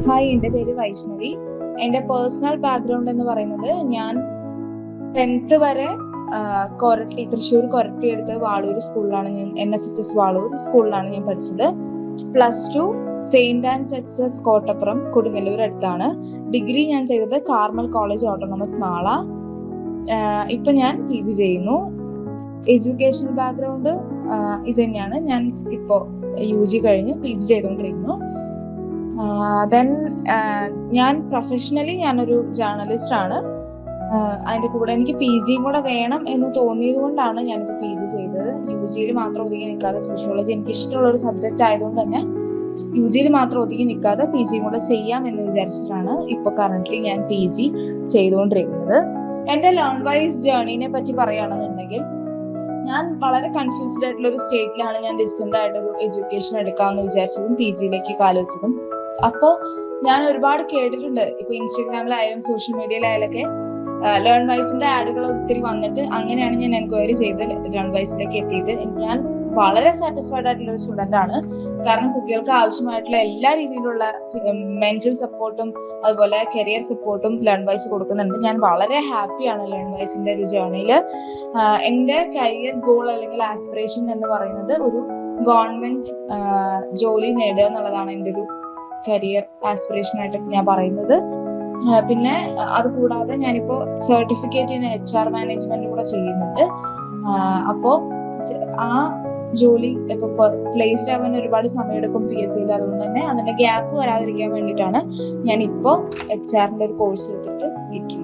Hi, എൻ്റെ പേര് വൈഷ്ണവി. എൻ്റെ പേഴ്സണൽ ബാക്ക്ഗ്രൗണ്ട് എന്ന് പറയുന്നത് ഞാൻ 10th വരെ തൃശ്ശൂർ കൊരട്ടിയെടുത്ത് വാളൂർ സ്കൂളിലാണ് ഞാൻ NSSS വാളൂർ സ്കൂളിലാണ് ഞാൻ പഠിച്ചത്. +2 Saint and H Kottappuram Kodungallur അടുത്താണ്. ഡിഗ്രി ഞാൻ ചെയ്തത് കാർമൽ കോളേജ് ഓട്ടോണമസ് മാള. ഇപ്പൊ ഞാൻ PG ചെയ്യുന്നു. എഡ്യൂക്കേഷൻ ബാക്ക്ഗ്രൗണ്ട് ഇത് തന്നെയാണ്. ഞാൻ ഇപ്പോൾ UG കഴിഞ്ഞ് PG ചെയ്തുകൊണ്ടിരിക്കുന്നു. ദെൻ ഞാൻ പ്രൊഫഷണലി ഞാനൊരു ജേർണലിസ്റ്റ് ആണ്. അതിന്റെ കൂടെ എനിക്ക് PG കൂടെ വേണം എന്ന് തോന്നിയത് കൊണ്ടാണ് ഞാനിപ്പോൾ PG ചെയ്തത്. UG മാത്രം ഒതുങ്ങി നിൽക്കാതെ, സോഷ്യോളജി എനിക്ക് ഇഷ്ടമുള്ള ഒരു സബ്ജക്റ്റ് ആയതുകൊണ്ട് തന്നെ UG മാത്രം ഒതുങ്ങി നിൽക്കാതെ PG കൂടെ ചെയ്യാം എന്ന് വിചാരിച്ചിട്ടാണ് ഇപ്പോൾ കറന്റ്ലി ഞാൻ PG ചെയ്തുകൊണ്ടിരിക്കുന്നത്. എൻ്റെ ലേൺ വൈസ് ജേർണിനെ പറ്റി പറയുകയാണെന്നുണ്ടെങ്കിൽ, ഞാൻ വളരെ കൺഫ്യൂസ്ഡ് ആയിട്ടുള്ള ഒരു സ്റ്റേറ്റിലാണ് ഞാൻ ഡിസ്റ്റന്റ് ആയിട്ടൊരു എഡ്യൂക്കേഷൻ എടുക്കാമെന്ന് വിചാരിച്ചതും PGയിലേക്ക് കാലോചിച്ചതും. അപ്പോൾ ഞാൻ ഒരുപാട് കേട്ടിട്ടുണ്ട്, ഇപ്പൊ ഇൻസ്റ്റാഗ്രാമിലായാലും സോഷ്യൽ മീഡിയയിലായാലൊക്കെ ലേൺ വൈസിന്റെ ആഡുകൾ ഒത്തിരി വന്നിട്ട് അങ്ങനെയാണ് ഞാൻ എൻക്വയറി ചെയ്ത് ലേൺ വൈസിലേക്ക് എത്തിയത്. ഞാൻ വളരെ സാറ്റിസ്ഫൈഡ് ആയിട്ടുള്ള ഒരു സ്റ്റുഡന്റ് ആണ്. കാരണം കുട്ടികൾക്ക് ആവശ്യമായിട്ടുള്ള എല്ലാ രീതിയിലുള്ള മെന്റൽ സപ്പോർട്ടും അതുപോലെ കരിയർ സപ്പോർട്ടും ലേൺ വൈസ് കൊടുക്കുന്നുണ്ട്. ഞാൻ വളരെ ഹാപ്പിയാണ് ലേൺ വൈസിന്റെ ഒരു ജേർണിയിൽ. എൻ്റെ കരിയർ ഗോൾ അല്ലെങ്കിൽ ആസ്പിറേഷൻ എന്ന് പറയുന്നത് ഒരു ഗവൺമെന്റ് ജോലി നേടുക എന്നുള്ളതാണ് എൻ്റെ ഒരു കരിയർ ആസ്പിറേഷൻ ആയിട്ട് ഞാൻ പറയുന്നത്. പിന്നെ അത് കൂടാതെ ഞാനിപ്പോ സർട്ടിഫിക്കറ്റ് ഇൻ HR മാനേജ്മെന്റ് കൂടെ ചെയ്യുന്നുണ്ട്. അപ്പോ ആ ജോലി ഇപ്പൊ പ്ലേസ്ഡ് ആവാൻ ഒരുപാട് സമയമെടുക്കും PSCയിൽ. അതുകൊണ്ട് തന്നെ അതിന്റെ ഗ്യാപ്പ് വരാതിരിക്കാൻ വേണ്ടിയിട്ടാണ് ഞാൻ ഇപ്പോൾ HR ഒരു കോഴ്സ് എടുത്തിട്ട് ഇരിക്കുന്നത്.